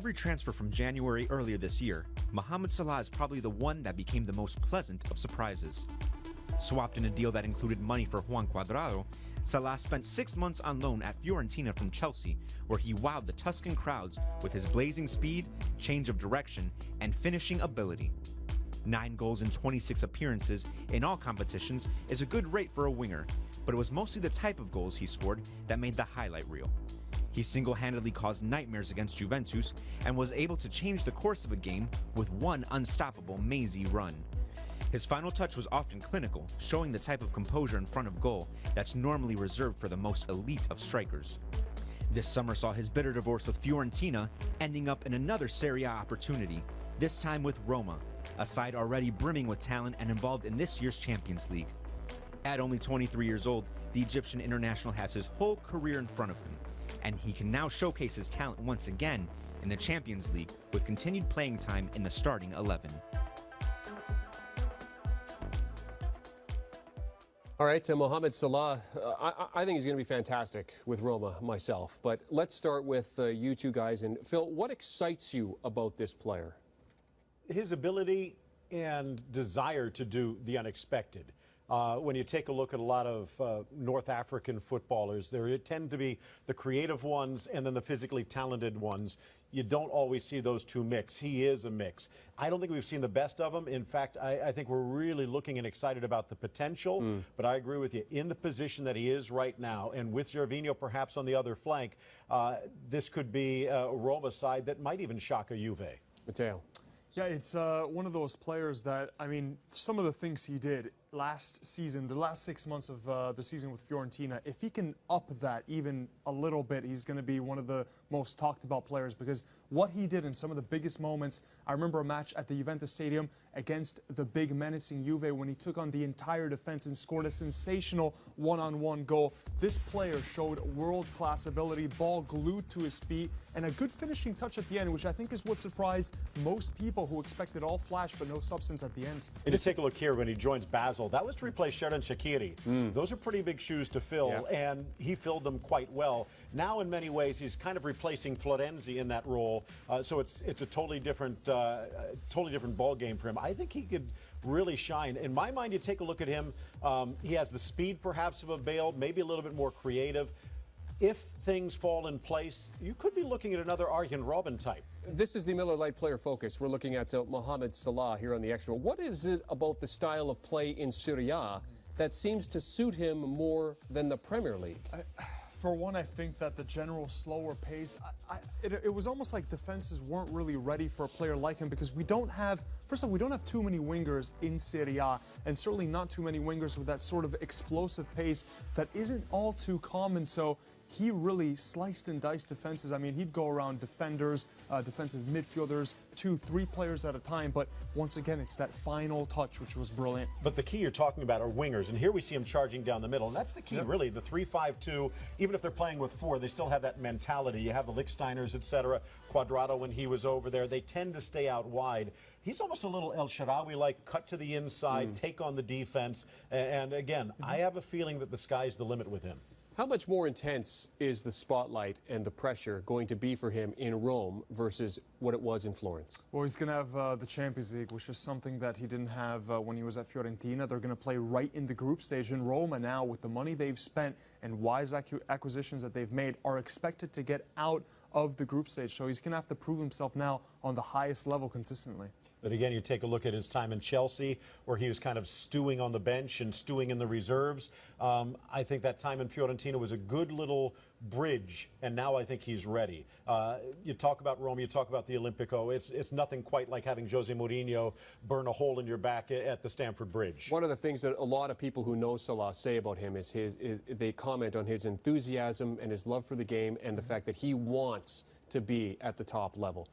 every transfer from January earlier this year, Mohamed Salah is probably the one that became the most pleasant of surprises. Swapped in a deal that included money for Juan Cuadrado, Salah spent 6 months on loan at Fiorentina from Chelsea, where he wowed the Tuscan crowds with his blazing speed, change of direction, and finishing ability. 9 goals in 26 appearances in all competitions is a good rate for a winger, but it was mostly the type of goals he scored that made the highlight reel. He single-handedly caused nightmares against Juventus and was able to change the course of a game with one unstoppable mazy run. His final touch was often clinical, showing the type of composure in front of goal that's normally reserved for the most elite of strikers. This summer saw his bitter divorce with Fiorentina ending up in another Serie A opportunity, this time with Roma, a side already brimming with talent and involved in this year's Champions League. At only 23 years old, the Egyptian international has his whole career in front of him, and he can now showcase his talent once again in the Champions League with continued playing time in the starting 11. All right, Mohamed Salah, I think he's going to be fantastic with Roma myself. But let's start with you two guys. And Phil, what excites you about this player? His ability and desire to do the unexpected. When you take a look at a lot of North African footballers, there tend to be the creative ones and then the physically talented ones. You don't always see those two mix. He is a mix. I don't think we've seen the best of him. In fact, I think we're really looking and excited about the potential. But I agree with you. In the position that he is right now, and with Gervinho perhaps on the other flank, this could be a Roma side that might even shock a Juve. Matteo. Yeah, it's one of those players that, I mean, some of the things he did last season, the last 6 months of the season with Fiorentina, if he can up that even a little bit, he's going to be one of the most talked about players, because what he did in some of the biggest moments, I remember a match at the Juventus Stadium against the big menacing Juve when he took on the entire defense and scored a sensational one-on-one goal. This player showed world-class ability, ball glued to his feet, and a good finishing touch at the end, which I think is what surprised most people who expected all flash but no substance at the end. And just take a look here when he joins Basel. That was to replace Xherdan Shaqiri. Those are pretty big shoes to fill, and he filled them quite well. Now, in many ways, he's kind of replacing Florenzi in that role, so it's a totally different ball game for him. I think he could really shine. In my mind, you take a look at him. He has the speed, perhaps, of a Bale, maybe a little bit more creative. If things fall in place, you could be looking at another Arjen Robben type. This is the Miller Lite Player Focus. We're looking at Mohamed Salah here on the Extra. What is it about the style of play in Serie A that seems to suit him more than the Premier League? For one, I think that the general slower pace, it was almost like defenses weren't really ready for a player like him, because we don't have, first of all, we don't have too many wingers in Serie A, and certainly not too many wingers with that sort of explosive pace that isn't all too common. So he really sliced and diced defenses. I mean, he'd go around defenders, defensive midfielders, 2-3 players at a time. But once again, it's that final touch, which was brilliant. But the key you're talking about are wingers. And here we see him charging down the middle. And that's the key, really, the 3-5-2. Even if they're playing with 4, they still have that mentality. You have the Lichtsteiners, etc. Cuadrado, when he was over there, they tend to stay out wide. He's almost a little El Shaarawy-like, cut to the inside, take on the defense. And again, I have a feeling that the sky's the limit with him. How much more intense is the spotlight and the pressure going to be for him in Rome versus what it was in Florence? Well, he's going to have the Champions League, which is something that he didn't have when he was at Fiorentina. They're going to play right in the group stage in Roma now. With the money they've spent and wise acquisitions that they've made, are expected to get out of the group stage. So he's going to have to prove himself now on the highest level consistently. But again, you take a look at his time in Chelsea, where he was kind of stewing on the bench and stewing in the reserves. I think that time in Fiorentina was a good little bridge, and now I think he's ready. You talk about Roma, you talk about the Olimpico. It's nothing quite like having Jose Mourinho burn a hole in your back at the Stamford Bridge. One of the things that a lot of people who know Salah say about him is they comment on his enthusiasm and his love for the game and the fact that he wants to be at the top level.